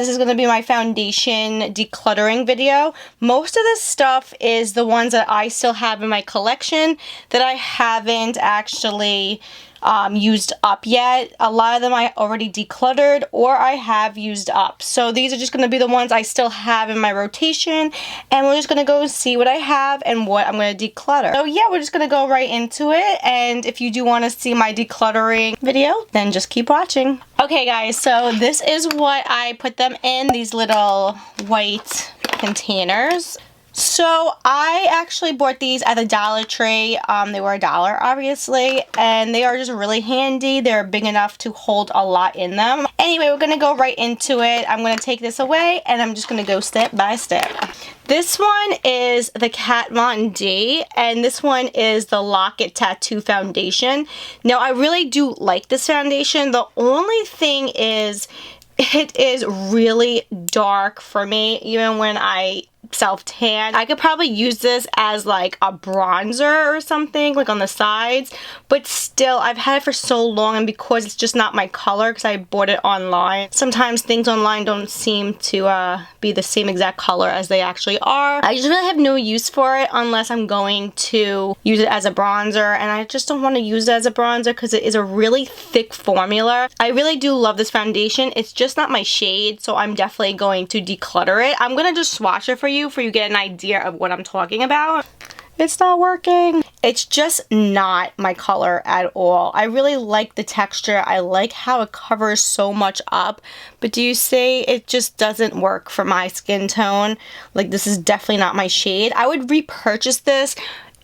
This is going to be my foundation decluttering video. Most of this stuff is the ones that I still have in my collection that I haven't actually used up yet. A lot of them I already decluttered or I have used up. So these are just going to be the ones I still have in my rotation, and we're just going to go see what I have and what I'm going to declutter. So yeah, we're just going to go right into it, and if you do want to see my decluttering video, then just keep watching. Okay guys, so this is what I put them in, these little white containers. So I actually bought these at the Dollar Tree. They were $1 obviously, and they are just really handy. They're big enough to hold a lot in them. Anyway, we're gonna go right into it. I'm gonna take this away and I'm just gonna go step by step. This one is the Kat Von D, and this one is the Lock It Tattoo Foundation. Now I really do like this foundation. The only thing is it is really dark for me, even when I self-tan. I could probably use this as like a bronzer or something, like on the sides, but still I've had it for so long, and because it's just not my color, because I bought it online, sometimes things online don't seem to be the same exact color as they actually are. I just really have no use for it unless I'm going to use it as a bronzer, and I just don't want to use it as a bronzer because it is a really thick formula. I really do love this foundation. It's just not my shade, so I'm definitely going to declutter it. I'm gonna just swatch it for you get an idea of what I'm talking about. It's not working. It's just not my color at all. I really like the texture. I like how it covers so much up, but do you see, it just doesn't work for my skin tone. Like, this is definitely not my shade. I would repurchase this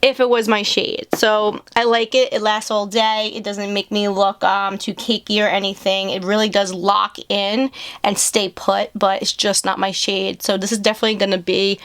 if it was my shade. So I like it. It lasts all day. It doesn't make me look too cakey or anything. It really does lock in and stay put, but it's just not my shade. So this is definitely gonna be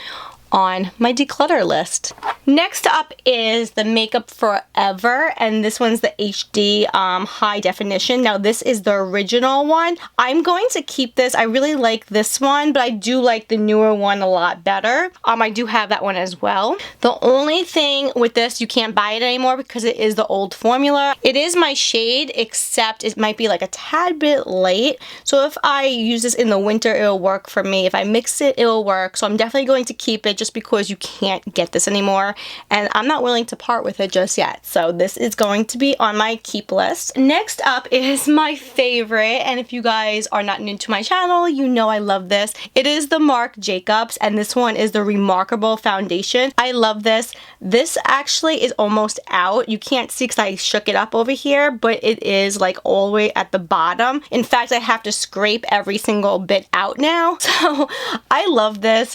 on my declutter list. Next up is the Makeup Forever, and this one's the HD high definition. Now this is the original one. I'm going to keep this. I really like this one, but I do like the newer one a lot better. I do have that one as well. The only thing with this, you can't buy it anymore because it is the old formula. It is my shade, except it might be like a tad bit light. So if I use this in the winter, it'll work for me. If I mix it, it'll work. So I'm definitely going to keep it just because you can't get this anymore, and I'm not willing to part with it just yet. So this is going to be on my keep list. Next up is my favorite, and if you guys are not new to my channel, you know I love this. It is the Marc Jacobs, and this one is the Remarkable Foundation. I love this. This actually is almost out. You can't see because I shook it up over here, but it is like all the way at the bottom. In fact, I have to scrape every single bit out now. So I love this.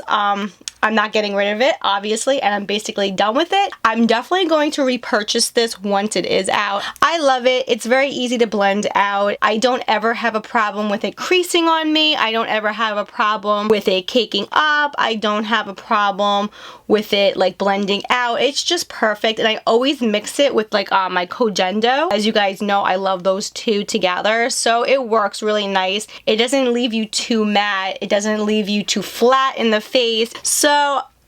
I'm not getting rid of it, obviously, and I'm basically done with it. I'm definitely going to repurchase this once it is out. I love it. It's very easy to blend out. I don't ever have a problem with it creasing on me. I don't ever have a problem with it caking up. I don't have a problem with it like blending out. It's just perfect, and I always mix it with like my Kojendo. As you guys know, I love those two together, so it works really nice. It doesn't leave you too matte. It doesn't leave you too flat in the face. So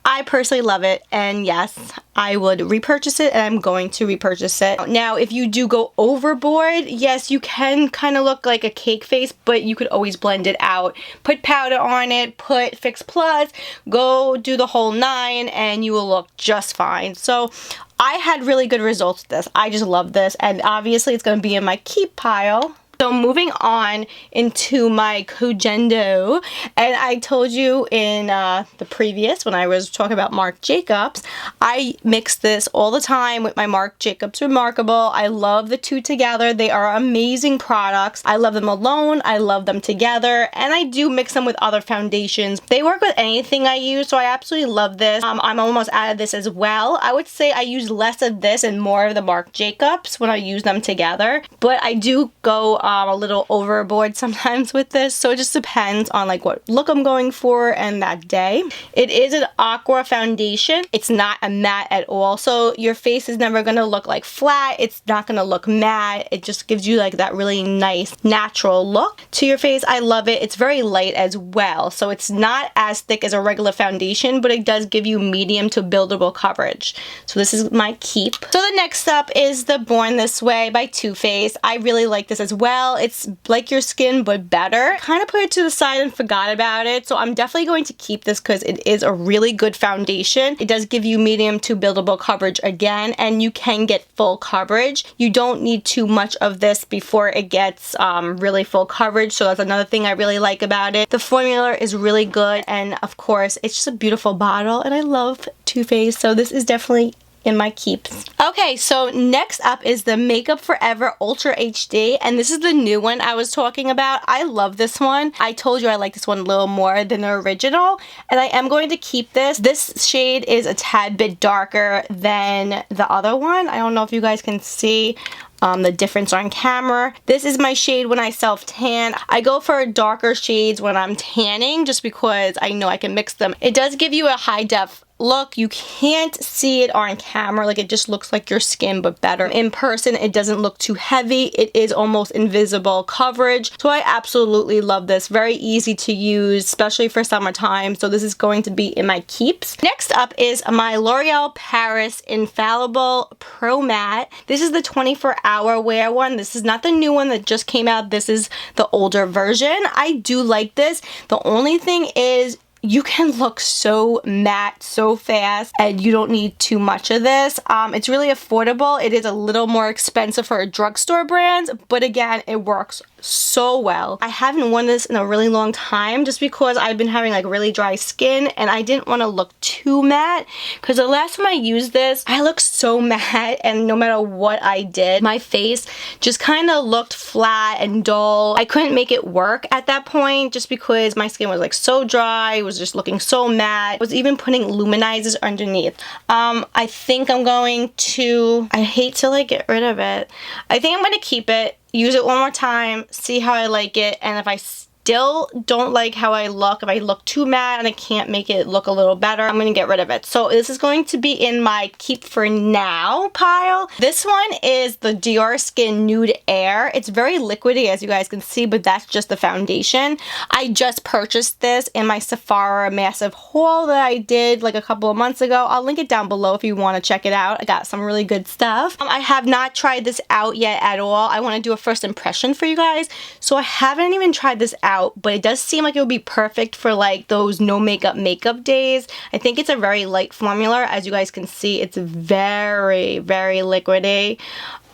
I personally love it, and yes, I would repurchase it, and I'm going to repurchase it. Now, if you do go overboard, yes, you can kind of look like a cake face, but you could always blend it out. Put powder on it, put Fix Plus, go do the whole 9, and you will look just fine. So I had really good results with this. I just love this, and obviously it's going to be in my keep pile. So moving on into my Kojendo, and I told you in the previous, when I was talking about Marc Jacobs, I mix this all the time with my Marc Jacobs Remarkable. I love the two together. They are amazing products. I love them alone. I love them together, and I do mix them with other foundations. They work with anything I use, so I absolutely love this. I'm almost out of this as well. I would say I use less of this and more of the Marc Jacobs when I use them together, but I do go a little overboard sometimes with this, so it just depends on like what look I'm going for and that day. It is an aqua foundation. It's not a matte at all, so your face is never gonna look like flat. It's not gonna look matte. It just gives you like that really nice natural look to your face. I love it. It's very light as well, so it's not as thick as a regular foundation, but it does give you medium to buildable coverage. So this is my keep. So the next up is the Born This Way by Too Faced. I really like this as well. well. It's like your skin, but better. Kind of put it to the side and forgot about it. So I'm definitely going to keep this because it is a really good foundation. It does give you medium to buildable coverage again, and you can get full coverage. You don't need too much of this before it gets really full coverage. So that's another thing I really like about it. The formula is really good, and of course, it's just a beautiful bottle, and I love Too Faced, so this is definitely in my keeps. Okay, so next up is the Makeup Forever Ultra HD, and this is the new one I was talking about. I love this one. I told you I like this one a little more than the original, and I am going to keep this. This shade is a tad bit darker than the other one. I don't know if you guys can see the difference on camera. This is my shade when I self-tan. I go for darker shades when I'm tanning just because I know I can mix them. It does give you a high def look. You can't see it on camera, like it just looks like your skin, but better. In person, it doesn't look too heavy. It is almost invisible coverage. So I absolutely love this. Very easy to use, especially for summertime. So this is going to be in my keeps. Next up is my L'Oreal Paris Infallible Pro Matte. This is the 24-hour wear one. This is not the new one that just came out. This is the older version. I do like this. The only thing is, you can look so matte so fast, and you don't need too much of this. It's really affordable. It is a little more expensive for a drugstore brand, but again, it works so well. I haven't worn this in a really long time just because I've been having like really dry skin, and I didn't want to look too matte because the last time I used this, I looked so matte, and no matter what I did, my face just kind of looked flat and dull. I couldn't make it work at that point just because my skin was like so dry. It was just looking so matte. I was even putting luminizers underneath. I think I'm going to, I hate to like get rid of it. I think I'm going to keep it, use it one more time, see how I like it, and if I still don't like how I look, if I look too matte and I can't make it look a little better, I'm going to get rid of it. So this is going to be in my keep for now pile. This one is the Dior Skin Nude Air. It's very liquidy, as you guys can see, but that's just the foundation. I just purchased this in my Sephora massive haul that I did like a couple of months ago. I'll link it down below if you want to check it out. I got some really good stuff. I have not tried this out yet at all. I want to do a first impression for you guys. So I haven't even tried this out, but it does seem like it would be perfect for like those no makeup days. I think it's a very light formula. As you guys can see, it's very, very liquidy.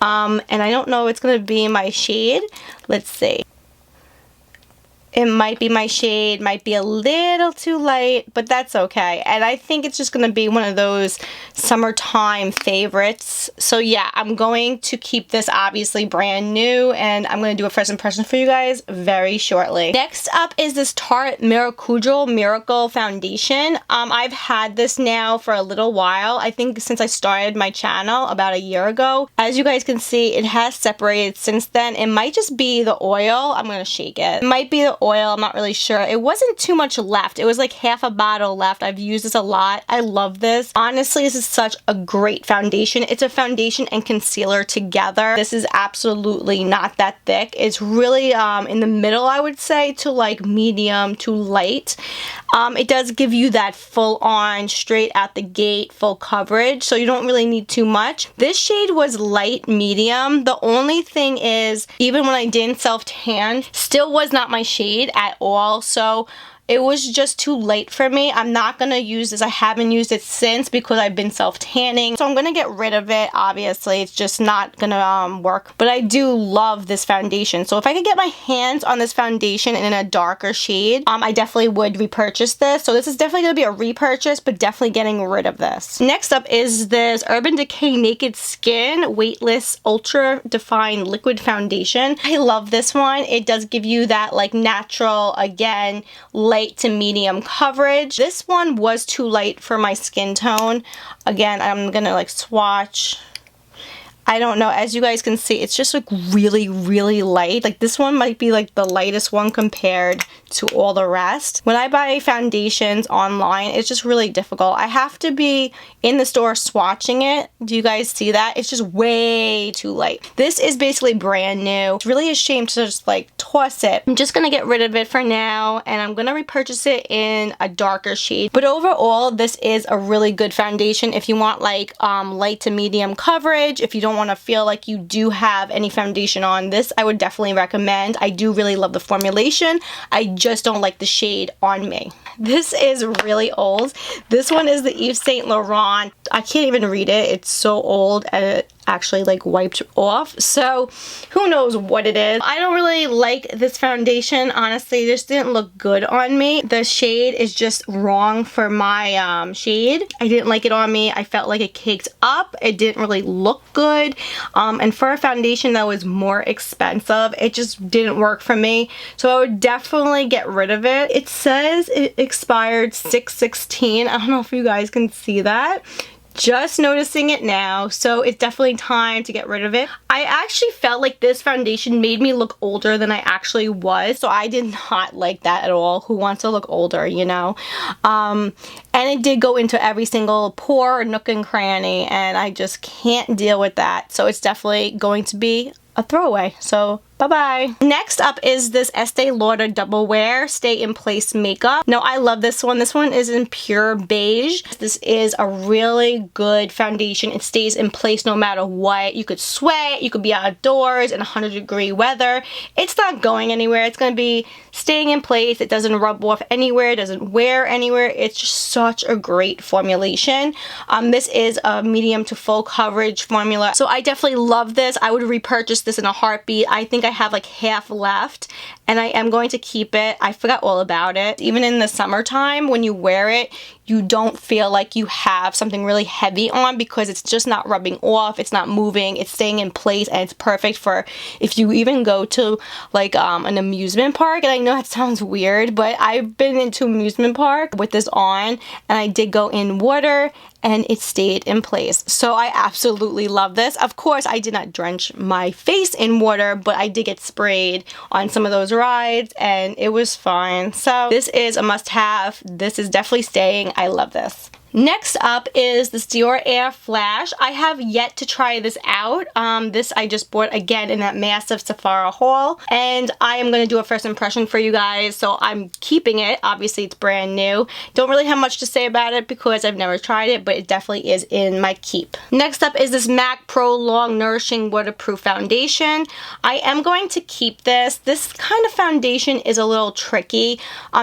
And I don't know if it's going to be my shade. Let's see. It might be my shade, might be a little too light, but that's okay. And I think it's just going to be one of those summertime favorites. So yeah, I'm going to keep this obviously brand new, and I'm going to do a first impression for you guys very shortly. Next up is this Tarte Miracle Miracle Foundation. I've had this now for a little while. I think since I started my channel about a year ago. As you guys can see, it has separated since then. It might just be the oil. I'm going to shake it. It might be the oil, I'm not really sure. It wasn't too much left. It was like half a bottle left. I've used this a lot. I love this. Honestly, this is such a great foundation. It's a foundation and concealer together. This is absolutely not that thick. It's really in the middle, I would say, to like medium to light. It does give you that full on, straight out the gate, full coverage, so you don't really need too much. This shade was light medium. The only thing is, even when I didn't self-tan, still was not my shade at all, so it was just too late for me. I'm not going to use this. I haven't used it since because I've been self-tanning. So I'm going to get rid of it, obviously. It's just not going to work. But I do love this foundation. So if I could get my hands on this foundation in a darker shade, I definitely would repurchase this. So this is definitely going to be a repurchase, but definitely getting rid of this. Next up is this Urban Decay Naked Skin Weightless Ultra Defined Liquid Foundation. I love this one. It does give you that like natural, again, light to medium coverage. This one was too light for my skin tone. Again, I'm gonna like swatch. I don't know, as you guys can see, it's just like really, really light. Like this one might be like the lightest one compared to all the rest. When I buy foundations online, it's just really difficult. I have to be in the store swatching it. Do you guys see that? It's just way too light. This is basically brand new. It's really a shame to just like toss it. I'm just gonna get rid of it for now, and I'm gonna repurchase it in a darker shade. But overall, this is a really good foundation if you want like light to medium coverage, if you don't don't want to feel like you do have any foundation on, this I would definitely recommend. I do really love the formulation. I just don't like the shade on me. This is really old. This one is the Yves Saint Laurent. I can't even read it. It's so old and it actually like wiped off. So who knows what it is. I don't really like this foundation. Honestly, this didn't look good on me. The shade is just wrong for my shade. I didn't like it on me. I felt like it caked up. It didn't really look good. And for a foundation that was more expensive, it just didn't work for me. So I would definitely get rid of it. It says it expired 6/16. I don't know if you guys can see that. Just noticing it now, so it's definitely time to get rid of it. I actually felt like this foundation made me look older than I actually was, so I did not like that at all. Who wants to look older, you know? And it did go into every single pore, nook and cranny, and I just can't deal with that. So it's definitely going to be a throwaway. So bye-bye. Next up is this Estee Lauder Double Wear Stay in Place Makeup. Now, I love this one. This one is in pure beige. This is a really good foundation. It stays in place no matter what. You could sweat, you could be outdoors in 100-degree weather. It's not going anywhere. It's going to be staying in place. It doesn't rub off anywhere. It doesn't wear anywhere. It's just such a great formulation. This is a medium to full coverage formula. So I definitely love this. I would repurchase this in a heartbeat. I think I have like half left and I am going to keep it. I forgot all about it. Even in the summertime, when you wear it, you don't feel like you have something really heavy on because it's just not rubbing off, it's not moving, it's staying in place, and it's perfect for if you even go to like an amusement park. And I know that sounds weird, but I've been into amusement park with this on, and I did go in water and it stayed in place. So I absolutely love this. Of course, I did not drench my face in water, but I did get sprayed on some of those rides and it was fine. So this is a must-have. This is definitely staying. I love this. Next up is this Dior Air Flash. I have yet to try this out. This I just bought again in that massive Sephora haul, and I am going to do a first impression for you guys, so I'm keeping it. Obviously, it's brand new. Don't really have much to say about it because I've never tried it, but it definitely is in my keep. Next up is this MAC Pro Long Nourishing Waterproof Foundation. I am going to keep this. This kind of foundation is a little tricky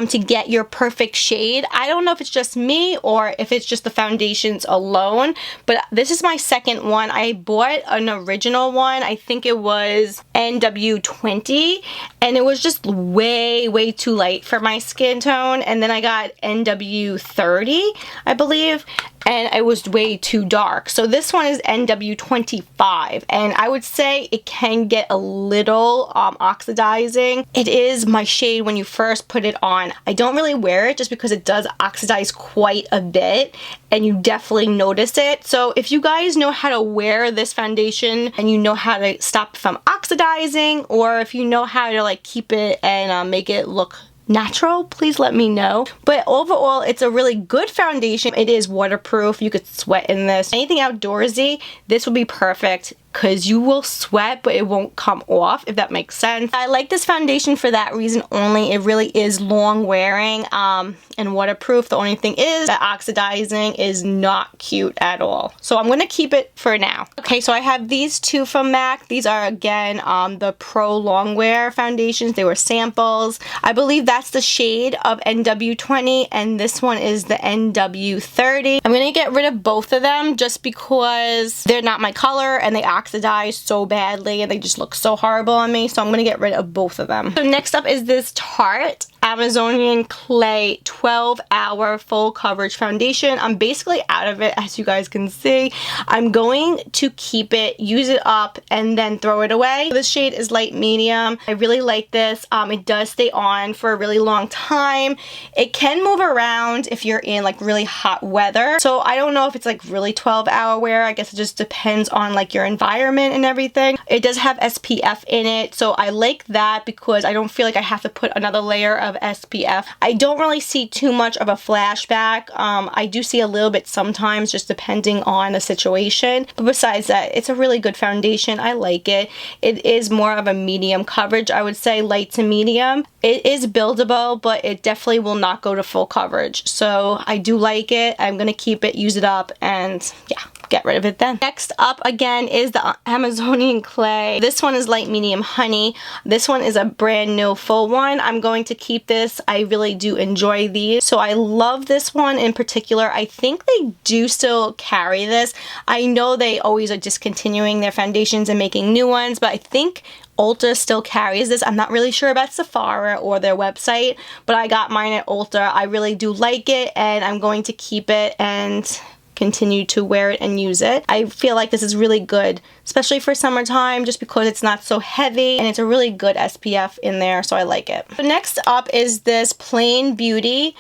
to get your perfect shade. I don't know if it's just me or if it's just the foundations alone, but this is my second one. I bought an original one. I think it was NW20, and it was just way too light for my skin tone. And then I got NW30, I believe, and it was way too dark. So this one is NW25, and I would say it can get a little oxidizing. It is my shade when you first put it on. I don't really wear it just because it does oxidize quite a bit, and you definitely notice it. So if you guys know how to wear this foundation and you know how to stop it from oxidizing, or if you know how to like keep it and make it look natural, please let me know. But overall, it's a really good foundation. It is waterproof. You could sweat in this. Anything outdoorsy, this would be perfect because you will sweat but it won't come off, if that makes sense. I like this foundation for that reason only. It really is long wearing and waterproof. The only thing is that oxidizing is not cute at all. So I'm going to keep it for now. Okay, so I have these two from MAC. These are again the Pro Long Wear foundations. They were samples. I believe that's the shade of NW20 and this one is the NW30. I'm going to get rid of both of them just because they're not my color and they oxidize so badly and they just look so horrible on me, so I'm gonna get rid of both of them. So next up is this Tarte Amazonian Clay 12-Hour Full Coverage Foundation. I'm basically out of it, as you guys can see. I'm going to keep it, use it up, and then throw it away. This shade is light medium. I really like this. It does stay on for a really long time. It can move around if you're in like really hot weather. So I don't know if it's like really 12-hour wear. I guess it just depends on like your environment and everything. It does have SPF in it, so I like that because I don't feel like I have to put another layer of SPF. I don't really see too much of a flashback. I do see a little bit sometimes, just depending on the situation. But besides that, it's a really good foundation. I like it. It is more of a medium coverage, I would say, light to medium. It is buildable, but it definitely will not go to full coverage. So I do like it. I'm gonna keep it, use it up, and yeah. get rid of it then. Next up again is the Amazonian clay. This one is light medium honey. This one is a brand new full one. I'm going to keep this. I really do enjoy these. So I love this one in particular. I think they do still carry this. I know they always are discontinuing their foundations and making new ones, but I think Ulta still carries this. I'm not really sure about Sephora or their website, but I got mine at Ulta. I really do like it, and I'm going to keep it and continue to wear it and use it. I feel like this is really good, especially for summertime, just because it's not so heavy and it's a really good SPF in there, so I like it. So next up is this Plain Beauty.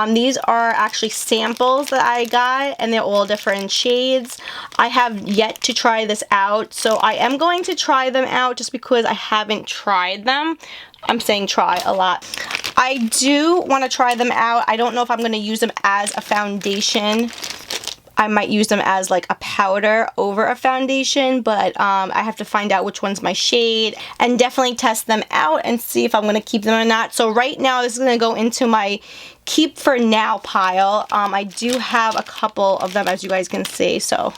These are actually samples that I got, and they're all different shades. I have yet to try this out, so I am going to try them out just because I haven't tried them. I'm saying try a lot. I do want to try them out. I don't know if I'm going to use them as a foundation. I might use them as like a powder over a foundation, but I have to find out which one's my shade and definitely test them out and see if I'm going to keep them or not. So right now this is going to go into my keep for now pile. I do have a couple of them, as you guys can see, so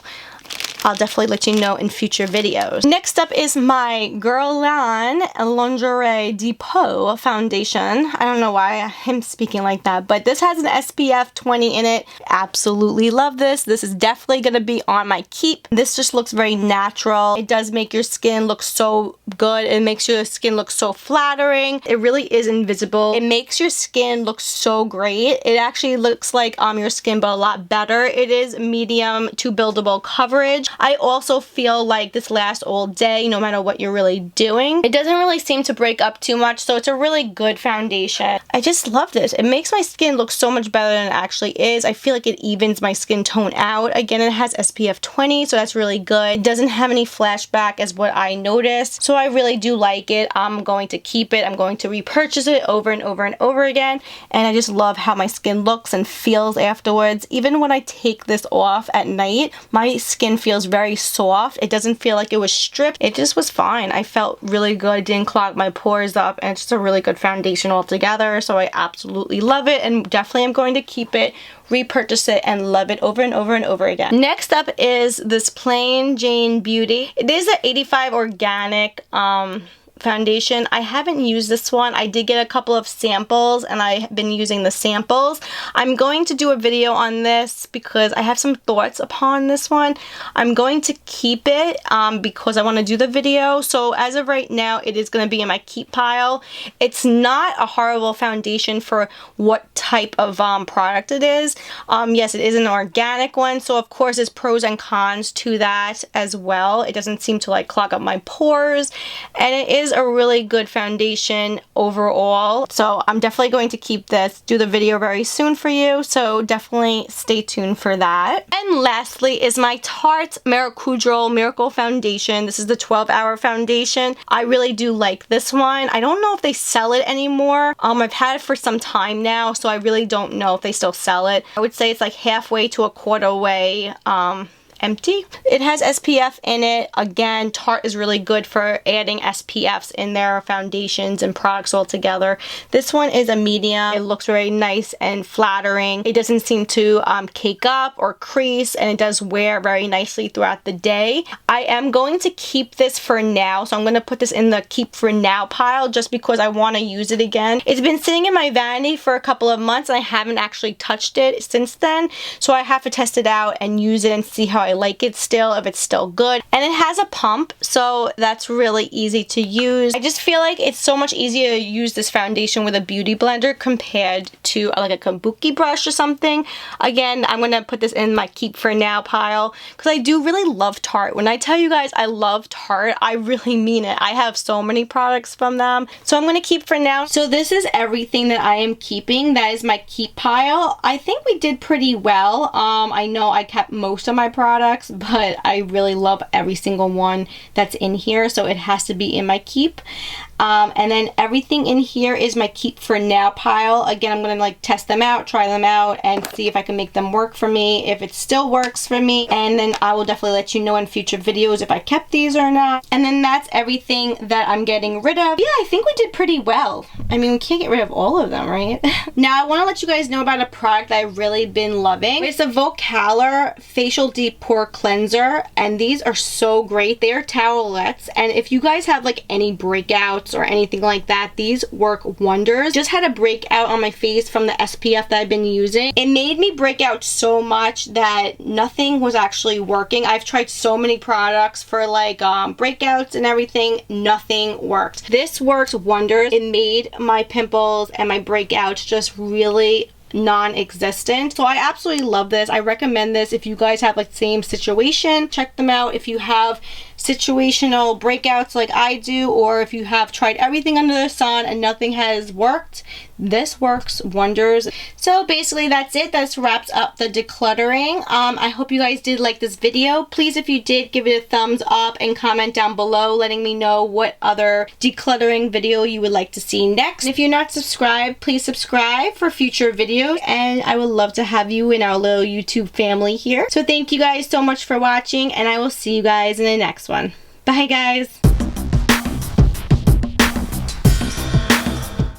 I'll definitely let you know in future videos. Next up is my Guerlain Lingerie Depot foundation. I don't know why I'm speaking like that, but this has an SPF 20 in it. Absolutely love this. This is definitely going to be on my keep. This just looks very natural. It does make your skin look so good. It makes your skin look so flattering. It really is invisible. It makes your skin look so great. It actually looks like your skin, but a lot better. It is medium to buildable coverage. I also feel like this lasts all day, no matter what you're really doing. It doesn't really seem to break up too much, so it's a really good foundation. I just love this. It makes my skin look so much better than it actually is. I feel like it evens my skin tone out. Again, it has SPF 20, so that's really good. It doesn't have any flashback as what I noticed, so I really do like it. I'm going to keep it. I'm going to repurchase it over and over and over again, and I just love how my skin looks and feels afterwards. Even when I take this off at night, my skin feels very soft. It doesn't feel like it was stripped. It just was fine. I felt really good. It didn't clog my pores up, and it's just a really good foundation altogether, so I absolutely love it and definitely am going to keep it, repurchase it, and love it over and over and over again. Next up is this Plain Jane Beauty. It is an 85 organic foundation. I haven't used this one. I did get a couple of samples and I've been using the samples. I'm going to do a video on this because I have some thoughts upon this one. I'm going to keep it because I want to do the video. So as of right now, it is going to be in my keep pile. It's not a horrible foundation for what type of product it is. Yes, it is an organic one, so of course there's pros and cons to that as well. It doesn't seem to like clog up my pores, and it is a really good foundation overall. So I'm definitely going to keep this, do the video very soon for you, so definitely stay tuned for that. And lastly is my Tarte Miracle Miracle Foundation. This is the 12-hour foundation. I really do like this one. I don't know if they sell it anymore. I've had it for some time now, so I really don't know if they still sell it. I would say it's like halfway to a quarter way empty. It has SPF in it. Again, Tarte is really good for adding SPFs in their foundations and products all together. This one is a medium. It looks very nice and flattering. It doesn't seem to cake up or crease, and it does wear very nicely throughout the day. I am going to keep this for now, so I'm going to put this in the keep for now pile just because I want to use it again. It's been sitting in my vanity for a couple of months and I haven't actually touched it since then, so I have to test it out and use it and see how I like it still, if it's still good. And it has a pump, so that's really easy to use. I just feel like it's so much easier to use this foundation with a beauty blender compared to like a kabuki brush or something. Again, I'm gonna put this in my keep for now pile because I do really love Tarte. When I tell you guys I love Tarte, I really mean it. I have so many products from them, so I'm gonna keep for now. So this is everything that I am keeping. That is my keep pile. I think we did pretty well. I know I kept most of my products, but I really love every single one that's in here, so it has to be in my keep. And then everything in here is my keep for now pile. Again, I'm gonna like test them out, try them out, and see if I can make them work for me, if it still works for me, and then I will definitely let you know in future videos if I kept these or not. And then that's everything that I'm getting rid of. Yeah, I think we did pretty well. I mean, we can't get rid of all of them, right? Now, I want to let you guys know about a product that I've really been loving. It's a Vocaler Facial Deep Pore Cleanser, and these are so great. They are towelettes, and if you guys have like any breakouts or anything like that, these work wonders. Just had a breakout on my face from the SPF that I've been using. It made me break out so much that nothing was actually working. I've tried so many products for like breakouts and everything. Nothing worked. This works wonders. It made my pimples and my breakouts just really non-existent. So I absolutely love this. I recommend this if you guys have like the same situation. Check them out if you have situational breakouts like I do, or if you have tried everything under the sun and nothing has worked. This works wonders. So basically that's it. That wraps up the decluttering. I hope you guys did like this video. Please, if you did, give it a thumbs up and comment down below letting me know what other decluttering video you would like to see next. And if you're not subscribed, please subscribe for future videos, and I would love to have you in our little YouTube family here. So thank you guys so much for watching, and I will see you guys in the next one. Bye guys!